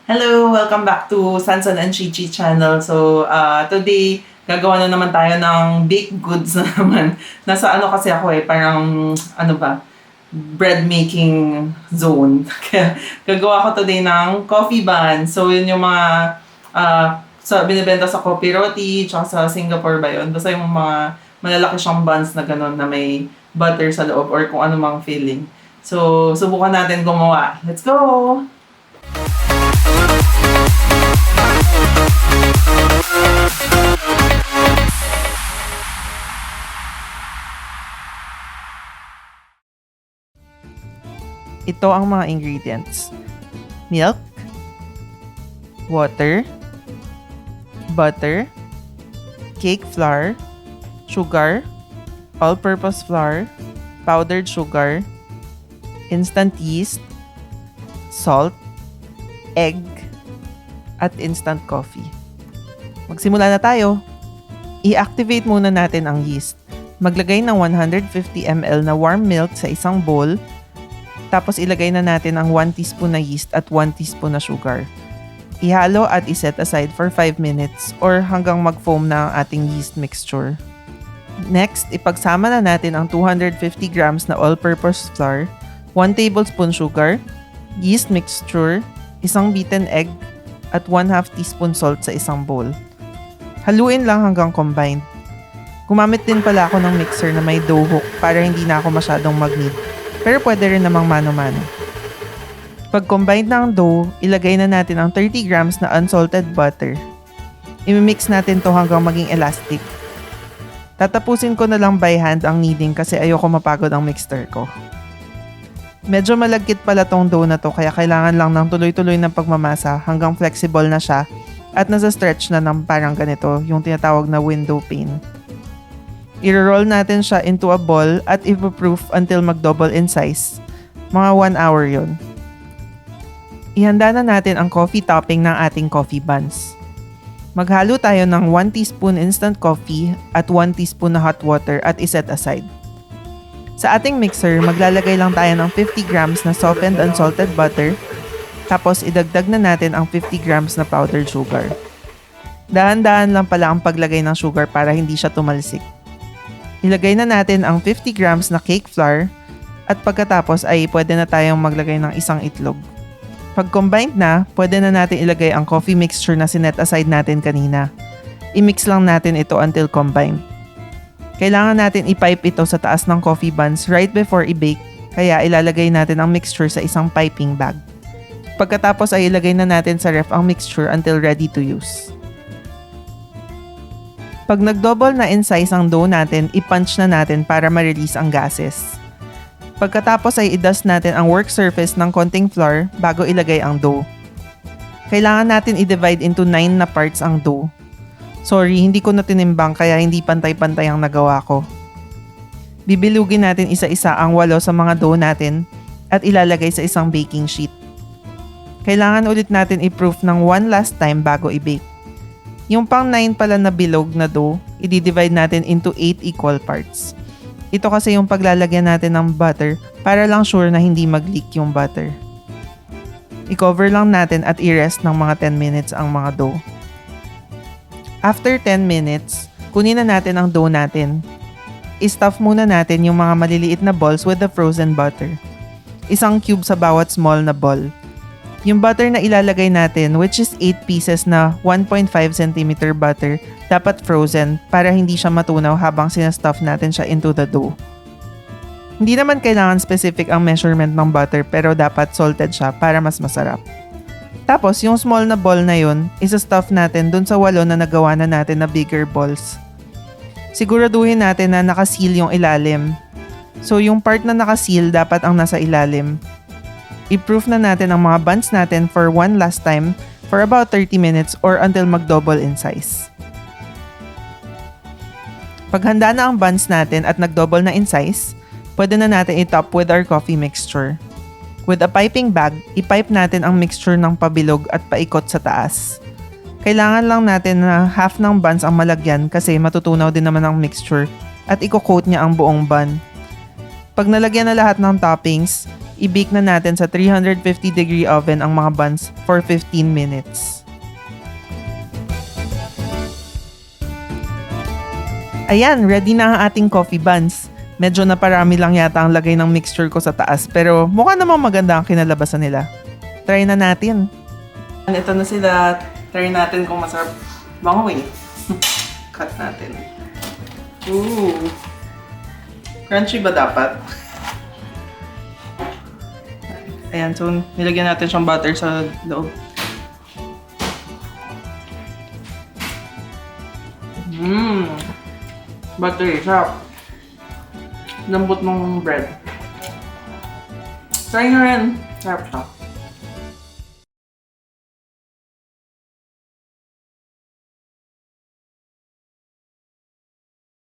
Hello! Welcome back to Sansan and Chichi channel. So, today, gagawa na naman tayo ng baked goods na naman. Nasa ano kasi ako parang, bread making zone. Kaya, gagawa ko today ng coffee buns. So, yun yung mga, binibenta sa coffee roti, tsaka sa Singapore ba yun? Basta yung mga malalaki siyang buns na gano'n na may butter sa loob or kung ano mang filling. So, subukan natin gumawa. Let's go! Ito ang mga ingredients. Milk, water, butter, cake flour, sugar, all-purpose flour, powdered sugar, instant yeast, salt, egg, at instant coffee. Magsimula na tayo. I-activate muna natin ang yeast. Maglagay ng 150 ml na warm milk sa isang bowl. Tapos ilagay na natin ang 1 teaspoon na yeast at 1 teaspoon na sugar. Ihalo at iset aside for 5 minutes or hanggang mag-foam na ang ating yeast mixture. Next, ipagsama na natin ang 250 grams na all-purpose flour, 1 tablespoon sugar, yeast mixture, isang beaten egg, at 1/2 teaspoon salt sa isang bowl. Haluin lang hanggang combined. Gumamit din pala ako ng mixer na may dough hook para hindi na ako masyadong mag-knead. Pero pwede rin namang mano-mano. Pag combined na ang dough, ilagay na natin ang 30 grams na unsalted butter. I-mix natin to hanggang maging elastic. Tatapusin ko na lang by hand ang kneading kasi ayoko mapagod ang mixer ko. Medyo malagkit pala tong dough na to kaya kailangan lang ng tuloy-tuloy na pagmamasa hanggang flexible na siya at nasa-stretch na ng parang ganito, yung tinatawag na window pane. I-roll natin siya into a ball at i-proof until mag-double in size. Mga 1 hour yon. Ihanda na natin ang coffee topping ng ating coffee buns. Maghalo tayo ng 1 teaspoon instant coffee at 1 teaspoon na hot water at iset aside. Sa ating mixer, maglalagay lang tayo ng 50 grams na softened unsalted butter, tapos idagdag na natin ang 50 grams na powdered sugar. Dahan-dahan lang pala ang paglagay ng sugar para hindi siya tumalsik. Ilagay na natin ang 50 grams na cake flour at pagkatapos ay pwede na tayong maglagay ng isang itlog. Pag combined na, pwede na natin ilagay ang coffee mixture na sinet aside natin kanina. I-mix lang natin ito until combined. Kailangan natin i-pipe ito sa taas ng coffee buns right before i-bake, kaya ilalagay natin ang mixture sa isang piping bag. Pagkatapos ay ilagay na natin sa ref ang mixture until ready to use. Pag nag-double na in size ang dough natin, i-punch na natin para ma-release ang gases. Pagkatapos ay i-dust natin ang work surface ng konting flour bago ilagay ang dough. Kailangan natin i-divide into 9 na parts ang dough. Sorry, hindi ko na tinimbang kaya hindi pantay-pantay ang nagawa ko. Bibilugin natin isa-isa ang 8 sa mga dough natin at ilalagay sa isang baking sheet. Kailangan ulit natin i-proof ng 1 last time bago i-bake. Yung pang 9 pala na bilog na dough, i-divide natin into 8 equal parts. Ito kasi yung paglalagyan natin ng butter para lang sure na hindi mag-leak yung butter. I-cover lang natin at i-rest ng mga 10 minutes ang mga dough. After 10 minutes, kunin na natin ang dough natin. I-stuff muna natin yung mga maliliit na balls with the frozen butter. Isang cube sa bawat small na ball. Yung butter na ilalagay natin, which is 8 pieces na 1.5 cm butter, dapat frozen para hindi siya matunaw habang sinastuff natin siya into the dough. Hindi naman kailangan specific ang measurement ng butter pero dapat salted siya para mas masarap. Tapos yung small na ball na yun, isa-stuff natin dun sa 8 na nagawa na natin na bigger balls. Siguraduhin natin na nakaseal yung ilalim. So yung part na nakaseal dapat ang nasa ilalim. I-proof na natin ang mga buns natin for 1 last time for about 30 minutes or until mag-double in size. Pag handa na ang buns natin at nag-double na in size, pwede na natin i-top with our coffee mixture. With a piping bag, i-pipe natin ang mixture ng pabilog at paikot sa taas. Kailangan lang natin na half ng buns ang malagyan kasi matutunaw din naman ang mixture at i-coat niya ang buong bun. Pag nalagyan na lahat ng toppings, i-bake na natin sa 350 degree oven ang mga buns for 15 minutes. Ayan, ready na ang ating coffee buns. Medyo naparami lang yata ang lagay ng mixture ko sa taas pero mukha namang maganda ang kinalabasan nila. Try na natin. Ito na sila. Try natin kung masarap. Bango eh. Cut natin. Ooh. Crunchy ba dapat? Ayan, so nilagyan natin siyang butter sa loob. Buttery, sarap. Lambot ng bread. Try nyo rin. Sarap siya.